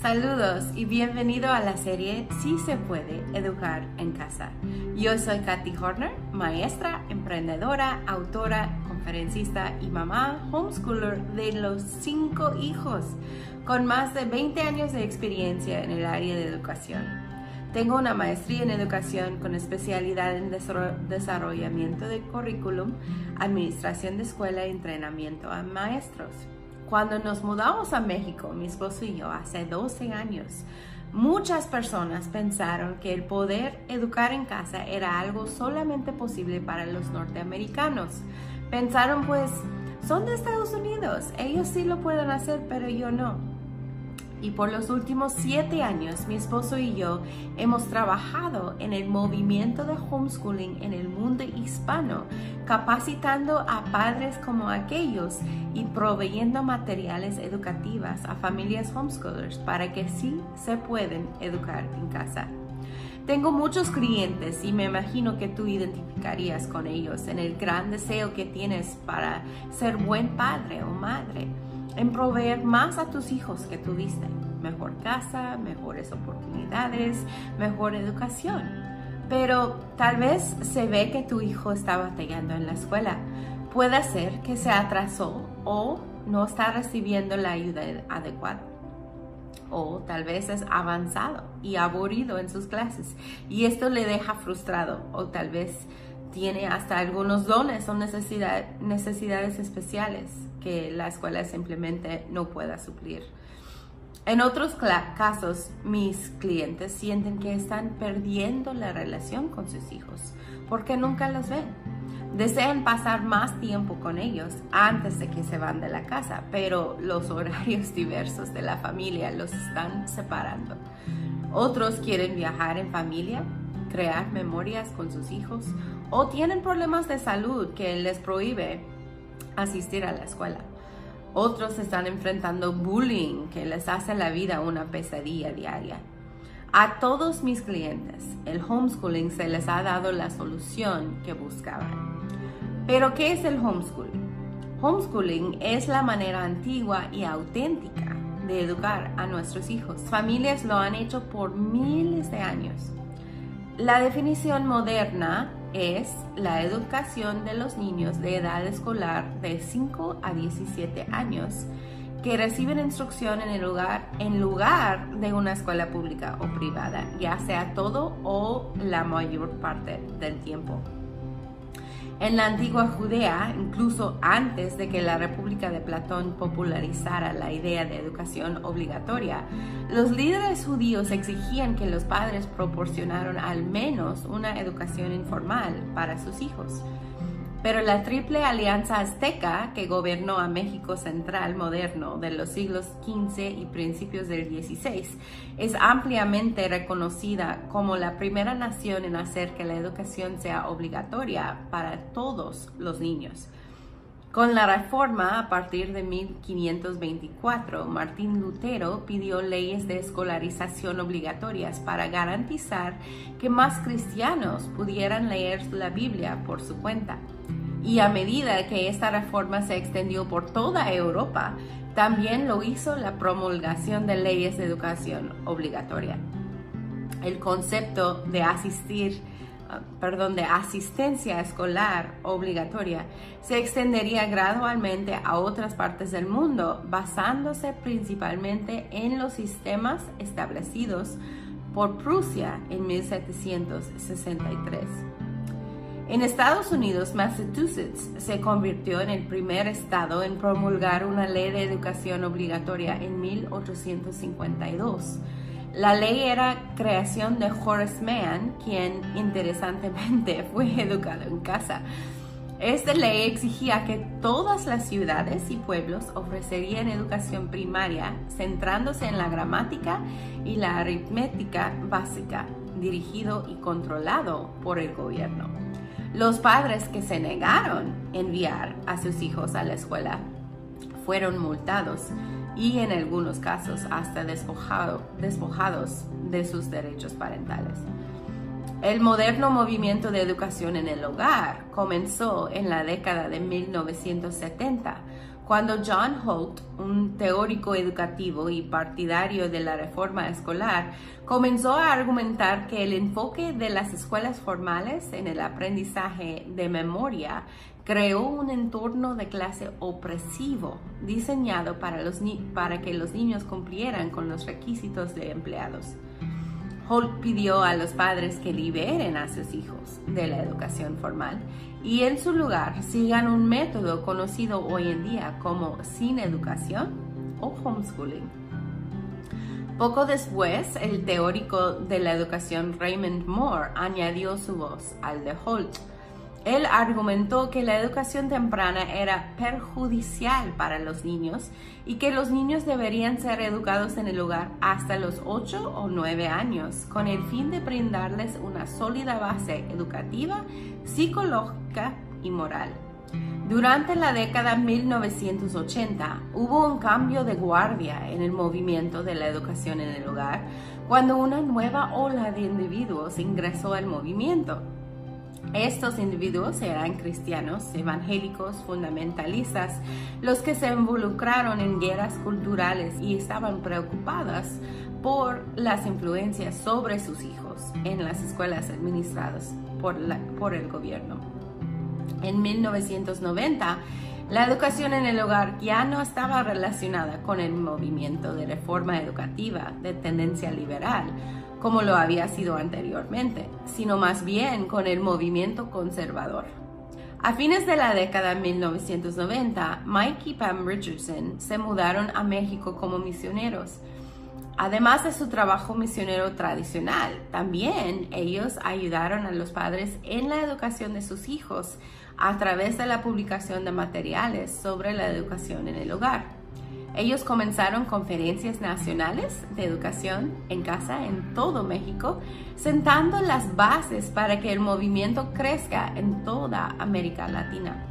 Saludos y bienvenido a la serie Sí se puede educar en casa. Yo soy Kathy Horner, maestra, emprendedora, autora, conferencista y mamá homeschooler de los 5 hijos, con más de 20 años de experiencia en el área de educación. Tengo una maestría en educación con especialidad en desarrollamiento de currículum, administración de escuela y entrenamiento a maestros. Cuando nos mudamos a México, mi esposo y yo, hace 12 años, muchas personas pensaron que el poder educar en casa era algo solamente posible para los norteamericanos. Pensaron, pues, son de Estados Unidos, ellos sí lo pueden hacer, pero yo no. Y por los últimos 7 años, mi esposo y yo hemos trabajado en el movimiento de homeschooling en el mundo hispano, capacitando a padres como aquellos y proveyendo materiales educativos a familias homeschoolers para que sí se pueden educar en casa. Tengo muchos clientes y me imagino que tú identificarías con ellos en el gran deseo que tienes para ser buen padre o madre, en proveer más a tus hijos que tuviste, mejor casa, mejores oportunidades, mejor educación. Pero tal vez se ve que tu hijo está batallando en la escuela. Puede ser que se atrasó o no está recibiendo la ayuda adecuada. O tal vez es avanzado y aburrido en sus clases y esto le deja frustrado, o tal vez tiene hasta algunos dones o necesidades especiales que la escuela simplemente no pueda suplir. En otros casos, mis clientes sienten que están perdiendo la relación con sus hijos porque nunca los ven. Desean pasar más tiempo con ellos antes de que se van de la casa, pero los horarios diversos de la familia los están separando. Otros quieren viajar en familia, crear memorias con sus hijos, o tienen problemas de salud que les prohíbe asistir a la escuela. Otros están enfrentando bullying que les hace la vida una pesadilla diaria. A todos mis clientes, el homeschooling se les ha dado la solución que buscaban. ¿Pero qué es el homeschooling? Homeschooling es la manera antigua y auténtica de educar a nuestros hijos. Familias lo han hecho por miles de años. La definición moderna es la educación de los niños de edad escolar de 5 a 17 años que reciben instrucción en lugar de una escuela pública o privada, ya sea todo o la mayor parte del tiempo. En la antigua Judea, incluso antes de que la República de Platón popularizara la idea de educación obligatoria, los líderes judíos exigían que los padres proporcionaran al menos una educación informal para sus hijos. Pero la Triple Alianza Azteca, que gobernó a México central moderno de los siglos XV y principios del XVI, es ampliamente reconocida como la primera nación en hacer que la educación sea obligatoria para todos los niños. Con la reforma, a partir de 1524, Martín Lutero pidió leyes de escolarización obligatorias para garantizar que más cristianos pudieran leer la Biblia por su cuenta. Y a medida que esta reforma se extendió por toda Europa, también lo hizo la promulgación de leyes de educación obligatoria. El concepto de asistencia escolar obligatoria se extendería gradualmente a otras partes del mundo, basándose principalmente en los sistemas establecidos por Prusia en 1763. En Estados Unidos, Massachusetts se convirtió en el primer estado en promulgar una ley de educación obligatoria en 1852. La ley era creación de Horace Mann, quien interesantemente fue educado en casa. Esta ley exigía que todas las ciudades y pueblos ofrecerían educación primaria, centrándose en la gramática y la aritmética básica, dirigido y controlado por el gobierno. Los padres que se negaron a enviar a sus hijos a la escuela fueron multados y en algunos casos hasta despojados de sus derechos parentales. El moderno movimiento de educación en el hogar comenzó en la década de 1970, cuando John Holt, un teórico educativo y partidario de la reforma escolar, comenzó a argumentar que el enfoque de las escuelas formales en el aprendizaje de memoria creó un entorno de clase opresivo diseñado para que los niños cumplieran con los requisitos de empleados. Holt pidió a los padres que liberen a sus hijos de la educación formal y en su lugar sigan un método conocido hoy en día como sin educación o homeschooling. Poco después, el teórico de la educación Raymond Moore añadió su voz al de Holt. Él argumentó que la educación temprana era perjudicial para los niños y que los niños deberían ser educados en el hogar hasta los 8 o 9 años, con el fin de brindarles una sólida base educativa, psicológica y moral. Durante la década 1980 hubo un cambio de guardia en el movimiento de la educación en el hogar cuando una nueva ola de individuos ingresó al movimiento. Estos individuos eran cristianos, evangélicos, fundamentalistas, los que se involucraron en guerras culturales y estaban preocupadas por las influencias sobre sus hijos en las escuelas administradas por el gobierno. En 1990, la educación en el hogar ya no estaba relacionada con el movimiento de reforma educativa de tendencia liberal, como lo había sido anteriormente, sino más bien con el movimiento conservador. A fines de la década de 1990, Mike y Pam Richardson se mudaron a México como misioneros. Además de su trabajo misionero tradicional, también ellos ayudaron a los padres en la educación de sus hijos a través de la publicación de materiales sobre la educación en el hogar. Ellos comenzaron conferencias nacionales de educación en casa en todo México, sentando las bases para que el movimiento crezca en toda América Latina.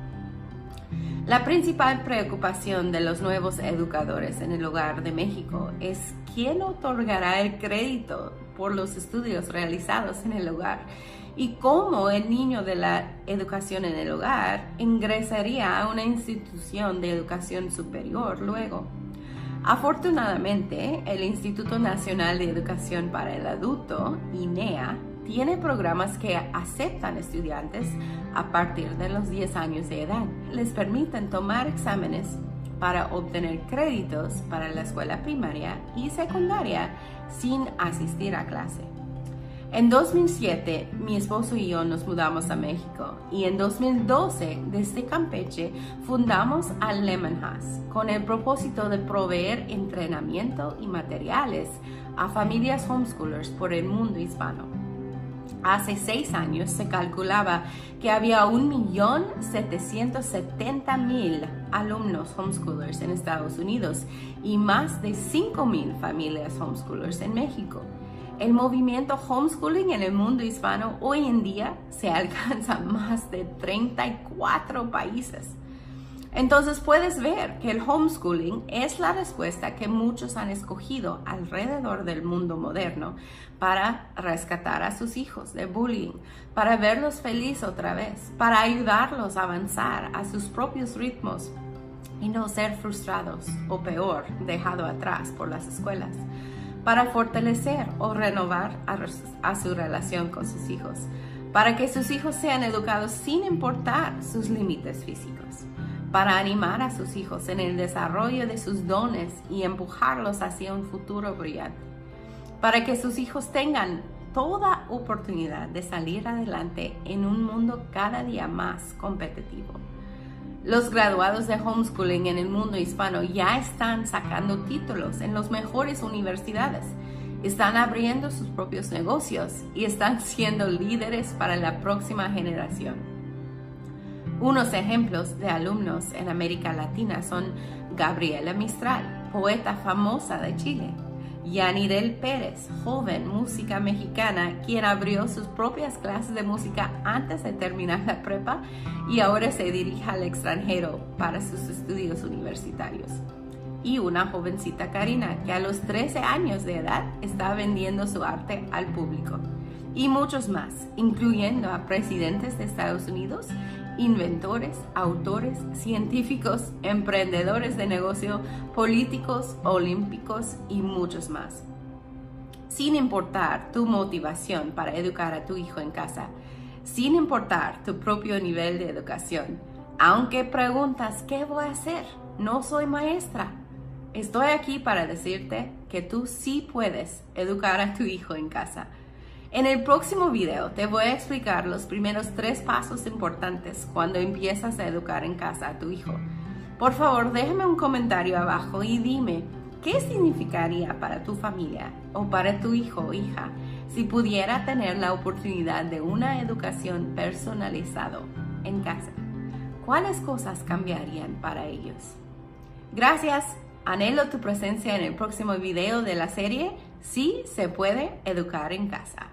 La principal preocupación de los nuevos educadores en el hogar de México es quién otorgará el crédito por los estudios realizados en el hogar y cómo el niño de la educación en el hogar ingresaría a una institución de educación superior luego. Afortunadamente, el Instituto Nacional de Educación para el Adulto, INEA, tiene programas que aceptan estudiantes a partir de los 10 años de edad. Les permiten tomar exámenes para obtener créditos para la escuela primaria y secundaria sin asistir a clase. En 2007, mi esposo y yo nos mudamos a México y en 2012, desde Campeche, fundamos Lemon House con el propósito de proveer entrenamiento y materiales a familias homeschoolers por el mundo hispano. Hace 6 años se calculaba que había 1.770.000 alumnos homeschoolers en Estados Unidos y más de 5.000 familias homeschoolers en México. El movimiento homeschooling en el mundo hispano hoy en día se alcanza más de 34 países. Entonces puedes ver que el homeschooling es la respuesta que muchos han escogido alrededor del mundo moderno para rescatar a sus hijos de bullying, para verlos felices otra vez, para ayudarlos a avanzar a sus propios ritmos y no ser frustrados o peor, dejados atrás por las escuelas, para fortalecer o renovar a su relación con sus hijos, para que sus hijos sean educados sin importar sus límites físicos, para animar a sus hijos en el desarrollo de sus dones y empujarlos hacia un futuro brillante, para que sus hijos tengan toda oportunidad de salir adelante en un mundo cada día más competitivo. Los graduados de homeschooling en el mundo hispano ya están sacando títulos en las mejores universidades, están abriendo sus propios negocios y están siendo líderes para la próxima generación. Unos ejemplos de alumnos en América Latina son Gabriela Mistral, poeta famosa de Chile; Yanirel Pérez, joven música mexicana, quien abrió sus propias clases de música antes de terminar la prepa y ahora se dirige al extranjero para sus estudios universitarios; y una jovencita Karina, que a los 13 años de edad está vendiendo su arte al público. Y muchos más, incluyendo a presidentes de Estados Unidos inventores, autores, científicos, emprendedores de negocio, políticos, olímpicos y muchos más. Sin importar tu motivación para educar a tu hijo en casa, sin importar tu propio nivel de educación, aunque preguntas, ¿qué voy a hacer? No soy maestra. Estoy aquí para decirte que tú sí puedes educar a tu hijo en casa. En el próximo video te voy a explicar los primeros 3 pasos importantes cuando empiezas a educar en casa a tu hijo. Por favor, déjame un comentario abajo y dime qué significaría para tu familia o para tu hijo o hija si pudiera tener la oportunidad de una educación personalizada en casa. ¿Cuáles cosas cambiarían para ellos? Gracias. Anhelo tu presencia en el próximo video de la serie Sí se puede educar en casa.